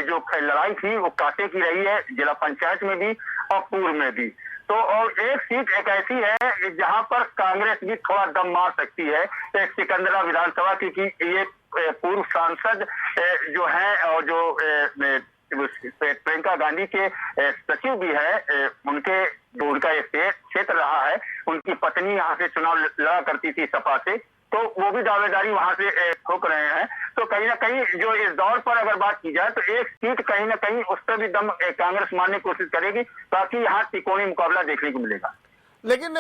जो लड़ाई थी वो कांटे की रही है, जिला पंचायत में भी और पूर्व में भी। तो और एक सीट एक ऐसी है जहां पर कांग्रेस भी थोड़ा दम मार सकती है, एक सिकंदरा विधानसभा, क्योंकि ये पूर्व सांसद जो है और जो प्रियंका गांधी के सचिव भी है, उनका ये क्षेत्र रहा है। उनकी पत्नी यहाँ से चुनाव लड़ा करती थी सपा से, तो वो भी दावेदारी वहां से ठोक रहे हैं। तो कहीं ना कहीं जो इस दौर पर अगर बात की जाए तो एक सीट कहीं ना कहीं उस पर भी दम कांग्रेस मारने की कोशिश करेगी, ताकि यहाँ त्रिकोणीय मुकाबला देखने को मिलेगा। लेकिन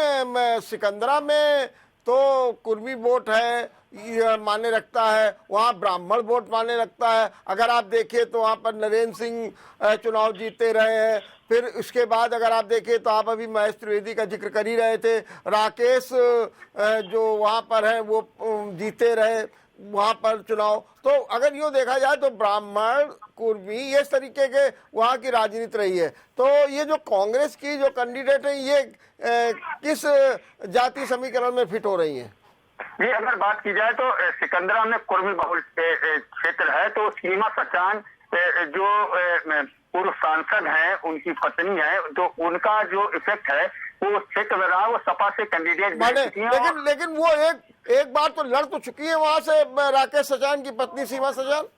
सिकंदरा में तो कुर्मी वोट है ये माने रखता है, वहाँ ब्राह्मण वोट माने रखता है। अगर आप देखिए तो वहाँ पर नरेंद्र सिंह चुनाव जीते रहे हैं। फिर उसके बाद अगर आप देखें तो आप अभी महेश त्रिवेदी का जिक्र कर ही रहे थे, राकेश जो वहाँ पर है वो जीते रहे वहाँ पर चुनाव। तो अगर यूँ देखा जाए तो ब्राह्मण कुर्मी ये इस तरीके के वहाँ की राजनीति रही है। तो ये जो कांग्रेस की जो कैंडिडेट है ये किस जाति समीकरण में फिट हो रही है? ये अगर बात की जाए तो सिकंदरा में कुर्मी बहुल क्षेत्र है, तो सीमा सचान जो पूर्व सांसद हैं, उनकी पत्नी है, तो उनका जो इफेक्ट है वो क्षेत्र में रहा, वो सपा से कैंडिडेट लेकिन वो एक बार तो लड़ तो चुकी है वहां से राकेश सचान की पत्नी सीमा सचान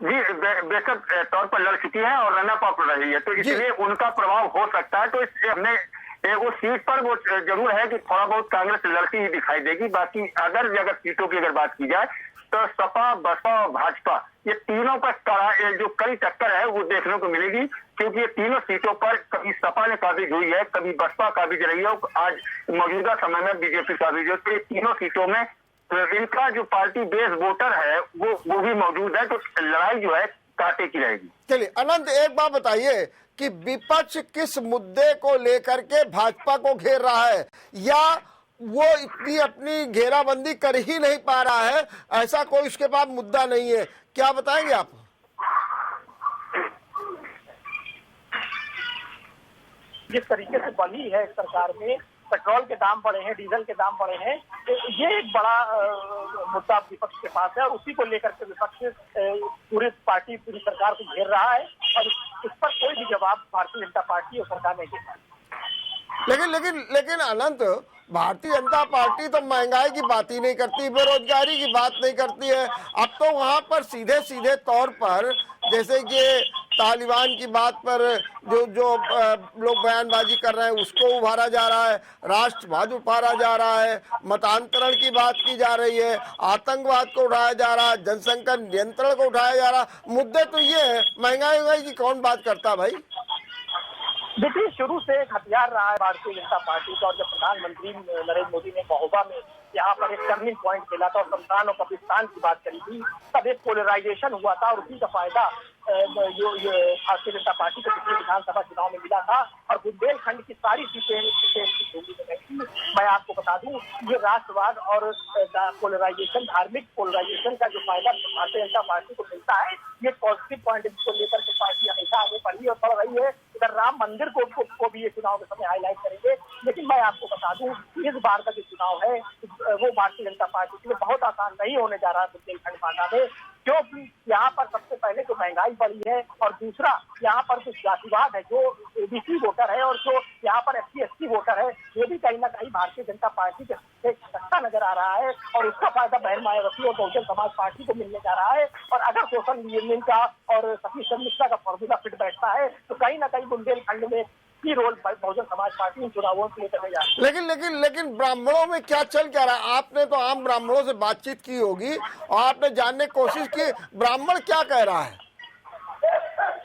जी, बेशक तौर पर लड़ चुकी है और रनअप अप रही है, तो इसलिए उनका प्रभाव हो सकता है। तो हमने उस सीट पर वो जरूर है कि थोड़ा बहुत कांग्रेस लड़ती ही दिखाई देगी। बाकी अगर सीटों की अगर बात की जाए तो सपा, बसपा और भाजपा ये तीनों पर जो कड़ी टक्कर है वो देखने को मिलेगी, क्योंकि ये तीनों सीटों पर कभी सपा ने काबिज हुई है, कभी बसपा काबिज रही है, आज मौजूदा समय में बीजेपी काबिज है। तो ये तीनों सीटों में इनका जो पार्टी बेस वोटर है वो भी मौजूद है, तो लड़ाई जो है कांटे की रहेगी। चलिए अनंत, एक बात बताइए कि विपक्ष किस मुद्दे को लेकर के भाजपा को घेर रहा है, या वो इतनी अपनी घेराबंदी कर ही नहीं पा रहा है, ऐसा कोई उसके पास मुद्दा नहीं है, क्या बताएंगे आप? जिस तरीके से बनी है सरकार में, पेट्रोल के दाम बढ़े हैं, डीजल के दाम बढ़े हैं, तो ये एक बड़ा मुद्दा विपक्ष के पास है और उसी को लेकर के विपक्ष पूरी सरकार को घेर रहा है और इस पर कोई भी जवाब भारतीय जनता पार्टी और सरकार नहीं दे पाई। लेकिन अनंत, भारतीय जनता पार्टी तो महंगाई की बात ही नहीं करती, बेरोजगारी की बात नहीं करती है। अब तो वहां पर सीधे सीधे तौर पर जैसे कि तालिबान की बात पर जो लोग बयानबाजी कर रहे हैं उसको उभारा जा रहा है, राष्ट्रवाद उभारा जा रहा है, मतांतरण की बात की जा रही है, आतंकवाद को उठाया जा रहा है, जनसंख्या नियंत्रण को उठाया जा रहा है। मुद्दे तो ये है, महंगाई की कौन बात करता भाई? देखिए, शुरू से एक हथियार रहा है भारतीय जनता पार्टी का, और जब प्रधानमंत्री नरेंद्र मोदी ने महोबा में यहाँ पर एक टर्निंग पॉइंट मिला था और शमशान और कब्रिस्तान की बात करी थी, तब एक पोलराइजेशन हुआ था और उसी का फायदा भारतीय जनता पार्टी को पिछले विधानसभा चुनाव में मिला था और बुंदेलखंड की सारी सीटें मैं आपको बता दूं, ये राष्ट्रवाद और पोलराइजेशन, धार्मिक पोलराइजेशन का जो फायदा भारतीय जनता पार्टी को मिलता है, ये पॉजिटिव पॉइंट इसको लेकर के पार्टी हमेशा आगे बढ़ी और बढ़ रही है। इधर राम मंदिर को भी ये चुनाव के समय हाईलाइट करेंगे, लेकिन मैं आपको बता दूं इस बार का जो चुनाव है वो भारतीय जनता पार्टी के लिए बहुत आसान नहीं होने जा रहा है बुंदेलखंड मांडा में, क्योंकि यहाँ पर सबसे पहले तो महंगाई बढ़ी है और दूसरा यहाँ पर कुछ जातिवाद है, जो ओबीसी वोटर है और जो यहाँ पर SC/ST वोटर है, ये भी कहीं ना कहीं भारतीय जनता पार्टी के सत्ता नजर आ रहा है और उसका फायदा बहन मायावती और बहुजन समाज पार्टी को मिलने जा रहा है। और अगर सोशल यूनियन का और सतीश चंद्र का फॉर्मूला फिट बैठता है तो कहीं ना कहीं बुंदेलखंड में की रोल बहुजन समाज पार्टी इन चुनावों के लिए करने जा रही है। लेकिन ब्राह्मणों में क्या चल क्या रहा है? आपने तो आम ब्राह्मणों से बातचीत की होगी और आपने जानने की कोशिश की, ब्राह्मण क्या कह रहा है?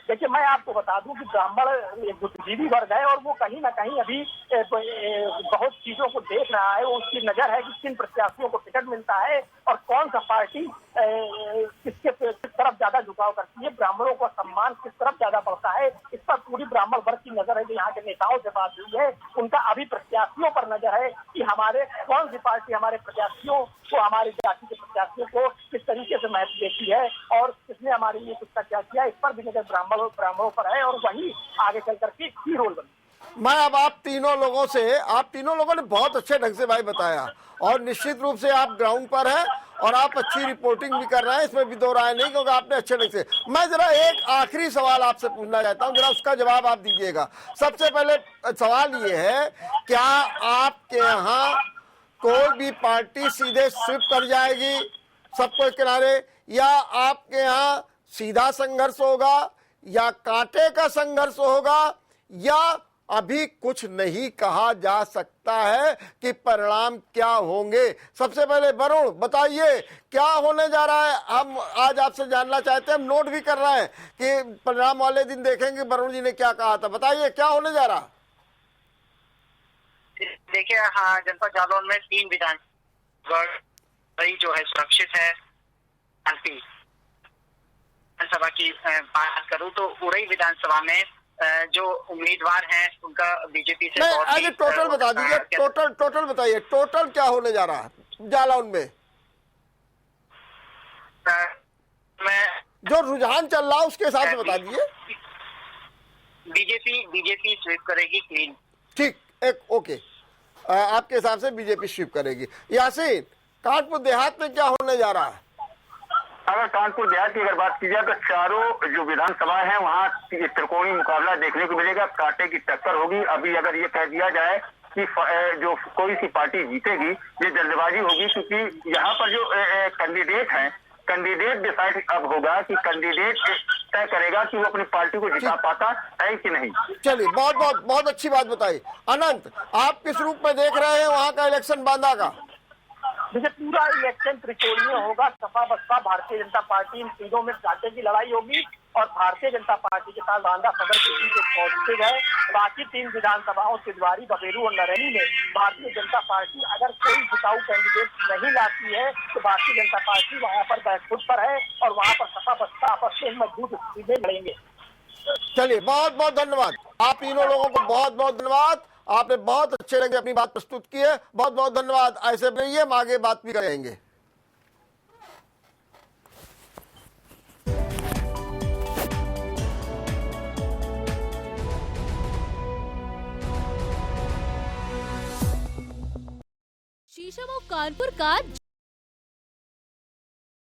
देखिए, मैं आपको बता दूं कि ब्राह्मण एक बुद्धिजीवी वर्ग है और वो कहीं ना कहीं अभी बहुत चीजों को देख रहा है, उसकी नजर है कि किन प्रत्याशियों को टिकट मिलता है और कौन सा पार्टी किस तरफ ज्यादा झुकाव करती है, ब्राह्मणों का सम्मान किस तरफ ज्यादा बढ़ता है, इस पर पूरी ब्राह्मण वर्ग की नजर है। जो यहाँ के नेताओं से बात हुई है, उनका अभी प्रत्याशियों पर नजर है कि हमारे कौन सी पार्टी हमारे प्रत्याशियों को, हमारी जाति के प्रत्याशियों को किस तरीके से महत्व देती है और किसने हमारे लिए कुछ क्या किया, इस पर भी नजर ब्राह्मणों पर है और वही आगे चल करके की रोल बनी। मैं अब आप तीनों लोगों ने बहुत अच्छे ढंग से भाई बताया और निश्चित रूप से आप ग्राउंड पर हैं और आप अच्छी रिपोर्टिंग भी कर रहे हैं, इसमें भी दो राय नहीं, क्योंकि आपने अच्छे ढंग से। मैं जरा एक आखिरी सवाल आपसे पूछना चाहता हूं, जरा उसका जवाब आप दीजिएगा। सबसे पहले सवाल ये है, क्या आपके यहाँ कोई भी पार्टी सीधे स्विप कर जाएगी सबको किनारे, या आपके यहाँ सीधा संघर्ष होगा या कांटे का संघर्ष होगा, या अभी कुछ नहीं कहा जा सकता है कि परिणाम क्या होंगे? सबसे पहले वरुण बताइए क्या होने जा रहा है? हम आज आपसे जानना चाहते हैं, हम नोट भी कर रहे हैं कि परिणाम वाले दिन देखेंगे वरुण जी ने क्या कहा था। बताइए क्या होने जा रहा है? देखिए, हाँ, जनपद जालौन में 3 विधानसभा जो है सुरक्षित है। विधानसभा की बात करूं तो उड़ई विधानसभा में जो उम्मीदवार हैं उनका बीजेपी से नहीं, आगे टोटल बता दीजिए, टोटल बताइए, टोटल क्या होने जा रहा है जालौन में? जो रुझान चल रहा है उसके हिसाब से बता दीजिए। बीजेपी स्वीप करेगी क्लीन। ठीक, एक ओके, आपके हिसाब से बीजेपी स्वीप करेगी। यासीन, कानपुर देहात में क्या होने जा रहा है? अगर कानपुर देहात की अगर बात की जाए तो चारों जो विधानसभा है वहाँ त्रिकोणीय मुकाबला देखने को मिलेगा, कांटे की टक्कर होगी। अभी अगर ये कह दिया जाए कि जो कोई सी पार्टी जीतेगी, ये जल्दबाजी होगी, क्योंकि यहाँ पर जो कैंडिडेट हैं, कैंडिडेट डिसाइड अब होगा कि कैंडिडेट तय करेगा कि वो अपनी पार्टी को जिता पाता है कि नहीं। चलिए, बहुत अच्छी बात बताई। अनंत, आप किस रूप में देख रहे हैं वहाँ का इलेक्शन बांदा का? देखिए, पूरा इलेक्शन त्रिकोणीय होगा। सपा बसपा भारतीय जनता पार्टी इन तीनों में कांटे की लड़ाई होगी और भारतीय जनता पार्टी के साथ बांदा सदर की सीट पॉजिटिव है। बाकी 3 विधानसभाओं सिद्धवारी, बबेरू और नरैनी में भारतीय जनता पार्टी अगर कोई जिताऊ कैंडिडेट नहीं लाती है तो भारतीय जनता पार्टी वहाँ पर बैकफुट पर है और वहाँ पर सपा बसपा आपस में मजबूत स्थिति में लड़ेंगे। चलिए, बहुत धन्यवाद आप तीनों लोगों को, बहुत धन्यवाद। आपने बहुत अच्छे ढंग से अपनी बात प्रस्तुत की है, बहुत धन्यवाद। ऐसे रहिए, हम आगे बात भी करेंगे। शीशम और कानपुर का